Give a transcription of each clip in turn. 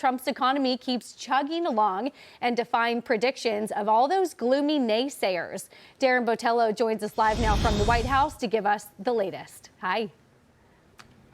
Trump's economy keeps chugging along and defying predictions of all those gloomy naysayers. Darren Botello joins us live now from the White House to give us the latest. Hi.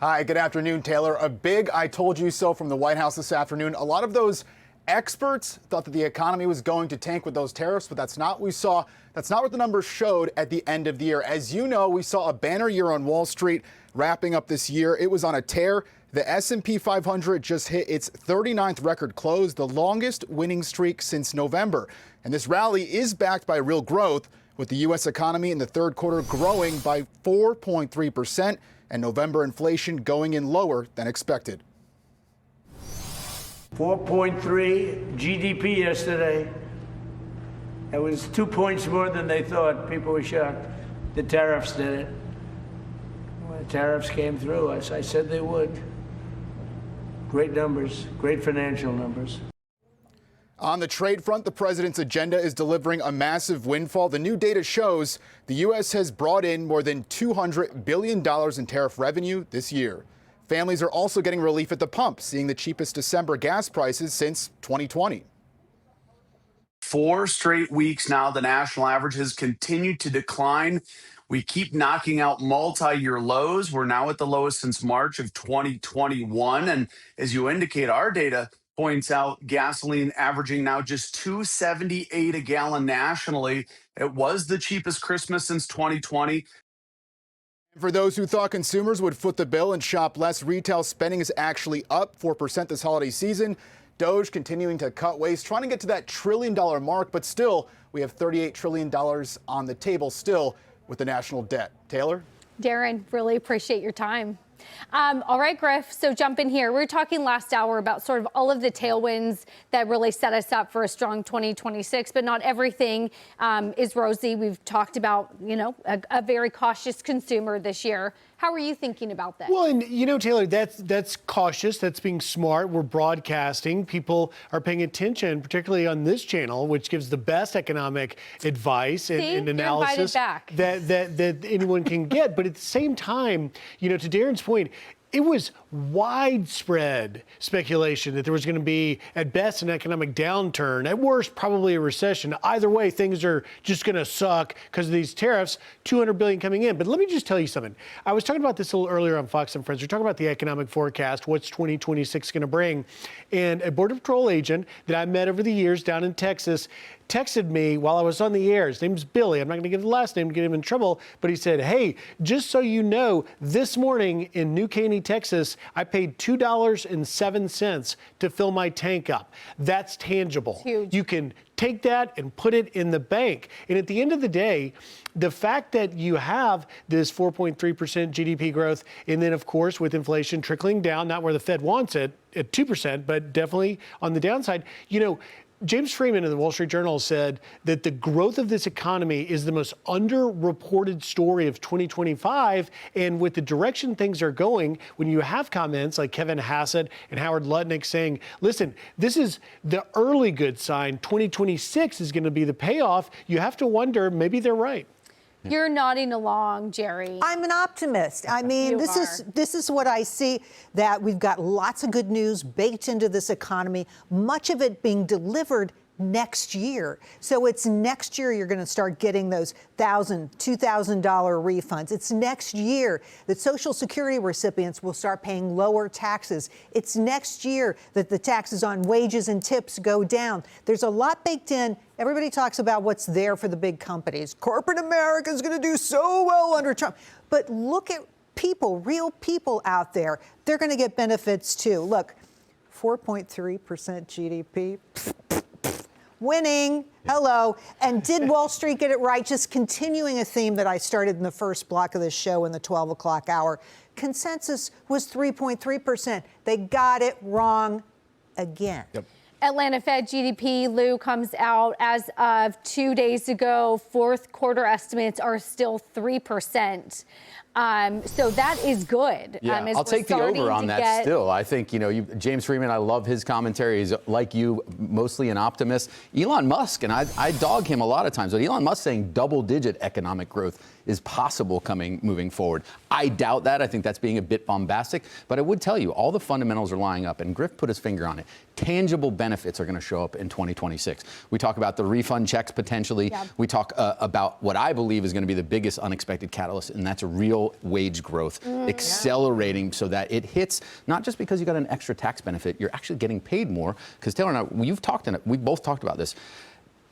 Hi, good afternoon, Taylor. A big I told you so from the White House this afternoon. A lot of those experts thought that the economy was going to tank with those tariffs, but that's not what we saw. That's not what the numbers showed at the end of the year. As you know, we saw a banner year on Wall Street wrapping up this year. It was on a tear. The S&P 500 just hit its 39th record close, the longest winning streak since November. And this rally is backed by real growth, with the U.S. economy in the third quarter growing by 4.3%. And November inflation going in lower than expected. 4.3 GDP yesterday. It was 2 points more than they thought. People were shocked. The tariffs did it. When the tariffs came through, as I said they would. Great numbers, great financial numbers. On the trade front, the president's agenda is delivering a massive windfall. The new data shows the U.S. has brought in more than $200 billion in tariff revenue this year. Families are also getting relief at the pump, seeing the cheapest December gas prices since 2020. 4 straight weeks now, the national average has continued to decline. We keep knocking out multi-year lows. We're now at the lowest since March of 2021. And as you indicate, our data points out gasoline averaging now just $2.78 a gallon nationally. It was the cheapest Christmas since 2020. For those who thought consumers would foot the bill and shop less, retail spending is actually up 4% this holiday season. Doge continuing to cut waste, trying to get to that $1 trillion mark, but still, we have $38 trillion on the table still with the national debt. Taylor? Darren, really appreciate your time. All right, Griff, so jump in here. We were talking last hour about sort of all of the tailwinds that really set us up for a strong 2026, but not everything is rosy. We've talked about, a very cautious consumer this year. How are you thinking about that? Well, and Taylor, that's cautious. That's being smart. We're broadcasting. People are paying attention, particularly on this channel, which gives the best economic advice and analysis that anyone can get. But at the same time, to Darren's point, it was widespread speculation that there was going to be, at best, an economic downturn, at worst, probably a recession. Either way, things are just going to suck because of these tariffs, $200 billion coming in. But let me just tell you something. I was talking about this a little earlier on Fox and Friends. We're talking about the economic forecast, what's 2026 going to bring. And a Border Patrol agent that I met over the years down in Texas texted me while I was on the air. His name's Billy. I'm not going to give the last name to get him in trouble, but he said, hey, just so you know, this morning in New Caney, Texas, I paid $2.07 to fill my tank up. That's tangible. Huge. You can take that and put it in the bank. And at the end of the day, the fact that you have this 4.3% GDP growth, and then, of course, with inflation trickling down, not where the Fed wants it, at 2%, but definitely on the downside, James Freeman in the Wall Street Journal said that the growth of this economy is the most underreported story of 2025. And with the direction things are going, when you have comments like Kevin Hassett and Howard Lutnick saying, listen, this is the early good sign, 2026 is going to be the payoff, you have to wonder, maybe they're right. You're nodding along, Jerry. I'm an optimist. I mean, this is what I see, that we've got lots of good news baked into this economy, much of it being delivered next year. So it's next year you're going to start getting those $1,000, $2,000 refunds. It's next year that Social Security recipients will start paying lower taxes. It's next year that the taxes on wages and tips go down. There's a lot baked in. Everybody talks about what's there for the big companies. Corporate America is going to do so well under Trump. But look at people, real people out there. They're going to get benefits too. Look, 4.3% GDP. Winning. Hello. And did Wall Street get it right? Just continuing a theme that I started in the first block of this show in the 12 o'clock hour. Consensus was 3.3%. They got it wrong again. Yep. Atlanta Fed GDP, Lou, comes out as of 2 days ago. Fourth quarter estimates are still 3%. So that is good. Yeah, I'll take the over on that still. I think, James Freeman, I love his commentary. He's, like you, mostly an optimist. Elon Musk, and I dog him a lot of times, but Elon Musk saying double-digit economic growth is possible moving forward. I doubt that. I think that's being a bit bombastic. But I would tell you, all the fundamentals are lining up, and Griff put his finger on it. tangible benefits are going to show up in 2026. We talk about the refund checks potentially. Yeah. We talk about what I believe is going to be the biggest unexpected catalyst, and that's real wage growth accelerating so that it hits, not just because you got an extra tax benefit, you're actually getting paid more. Because Taylor and I, we've both talked about this.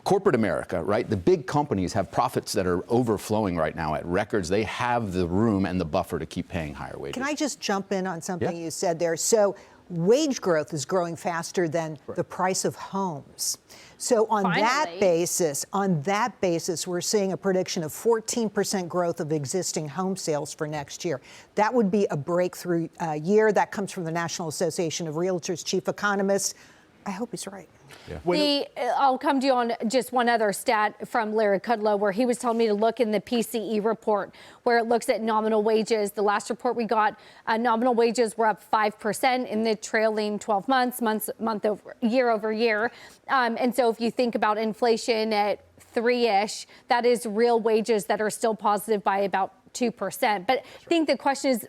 Corporate America, right? The big companies have profits that are overflowing right now at records. They have the room and the buffer to keep paying higher wages. Can I just jump in on something you said there? So wage growth is growing faster than the price of homes. So on that basis, we're seeing a prediction of 14% growth of existing home sales for next year. That would be a breakthrough year. That comes from the National Association of Realtors chief economist. I hope he's right. Yeah. I'll come to you on just one other stat from Larry Kudlow, where he was telling me to look in the PCE report, where it looks at nominal wages. The last report we got, nominal wages were up 5% in the trailing 12 year over year. And so if you think about inflation at 3-ish, that is real wages that are still positive by about 2%. But I think the question is,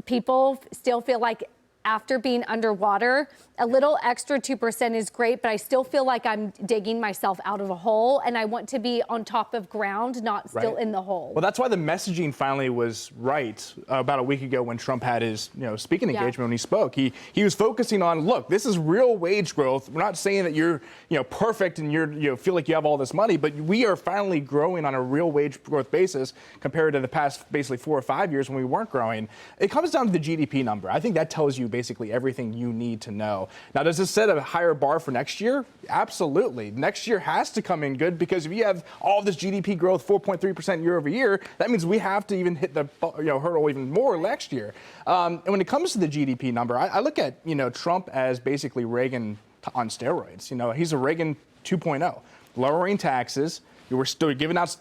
people still feel like after being underwater, a little extra 2% is great, but I still feel like I'm digging myself out of a hole, and I want to be on top of ground, not still in the hole. Well, that's why the messaging finally was right about a week ago when Trump had his speaking engagement when he spoke. He was focusing on, look, this is real wage growth. We're not saying that you're perfect and you feel like you have all this money, but we are finally growing on a real wage growth basis compared to the past basically 4 or 5 years when we weren't growing. It comes down to the GDP number. I think that tells you basically everything you need to know. Now, does this set a higher bar for next year? Absolutely. Next year has to come in good, because if you have all of this GDP growth, 4.3% year over year, that means we have to even hit the hurdle even more next year. And when it comes to the GDP number, I look at Trump as basically Reagan on steroids. He's a Reagan 2.0, lowering taxes. We're still giving out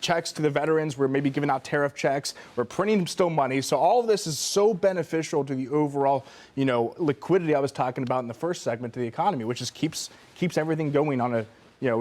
checks to the veterans. We're maybe giving out tariff checks. We're printing still money. So all of this is so beneficial to the overall liquidity I was talking about in the first segment to the economy, which just keeps everything going on a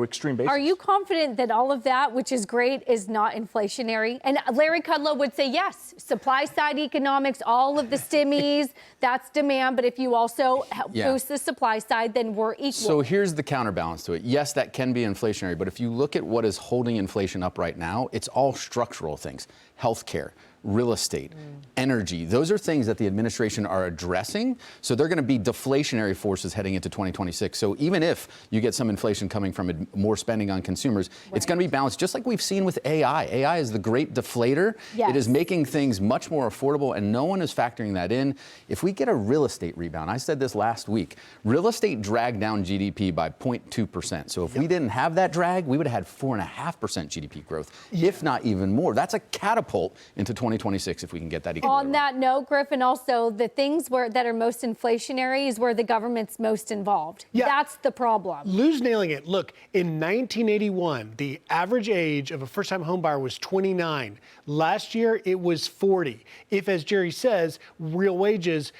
extreme basis. Are you confident that all of that, which is great, is not inflationary? And Larry Kudlow would say yes. Supply side economics, all of the stimmies, that's demand. But if you also boost the supply side, then we're equal. So here's the counterbalance to it. Yes, that can be inflationary, but if you look at what is holding inflation up right now, it's all structural things. Healthcare, real estate, energy. Those are things that the administration are addressing. So they're going to be deflationary forces heading into 2026. So even if you get some inflation coming from more spending on consumers, it's going to be balanced, just like we've seen with AI. AI is the great deflator. Yes. It is making things much more affordable, and no one is factoring that in. If we get a real estate rebound, I said this last week, real estate dragged down GDP by 0.2%. So if we didn't have that drag, we would have had 4.5% GDP growth, if not even more. That's a catapult into 2026 if we can get that equilibrium. On that note, Griffin, also the things that are most inflationary is where the government's most involved. Yeah. That's the problem. Lou's nailing it. Look, in 1981, the average age of a first-time home buyer was 29. Last year, it was 40. If, as Jerry says, real wages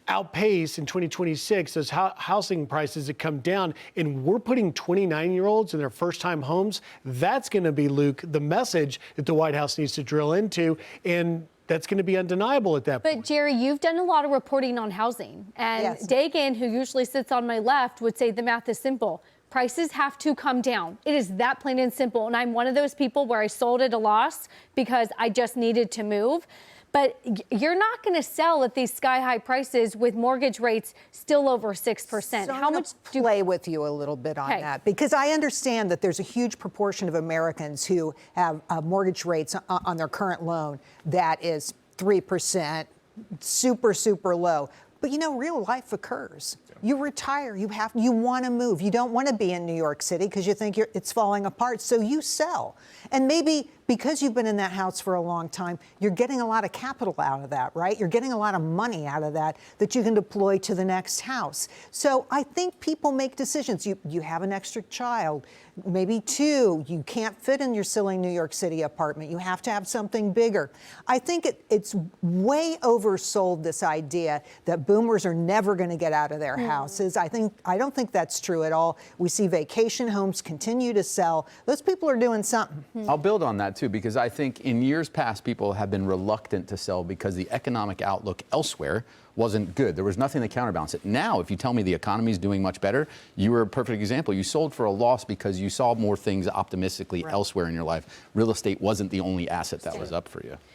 outpace in 2026 as housing prices have come down, and we're putting 29-year-olds in their first-time homes, that's going to be, Luke, the message that the White House needs to drill into, and that's going to be undeniable at that point. But Jerry, you've done a lot of reporting on housing, and Dagan, who usually sits on my left, would say the math is simple. Prices have to come down. It is that plain and simple. And I'm one of those people where I sold at a loss because I just needed to move. But you're not going to sell at these sky-high prices with mortgage rates still over 6%. So How much do you play with you a little bit on that? Because I understand that there's a huge proportion of Americans who have mortgage rates on their current loan that is 3%, super, super low. But real life occurs. You retire, you want to move. You don't want to be in New York City because you think it's falling apart, so you sell. And maybe because you've been in that house for a long time, you're getting a lot of capital out of that, right? You're getting a lot of money out of that you can deploy to the next house. So I think people make decisions. You have an extra child, maybe 2. You can't fit in your silly New York City apartment. You have to have something bigger. I think it's way oversold, this idea that boomers are never going to get out of their houses. I don't think that's true at all. We see vacation homes continue to sell. Those people are doing something. I'll build on that too, because I think in years past, people have been reluctant to sell because the economic outlook elsewhere wasn't good. There was nothing to counterbalance it. Now, if you tell me the economy is doing much better, you were a perfect example. You sold for a loss because you saw more things optimistically elsewhere in your life. Real estate wasn't the only asset that was up for you.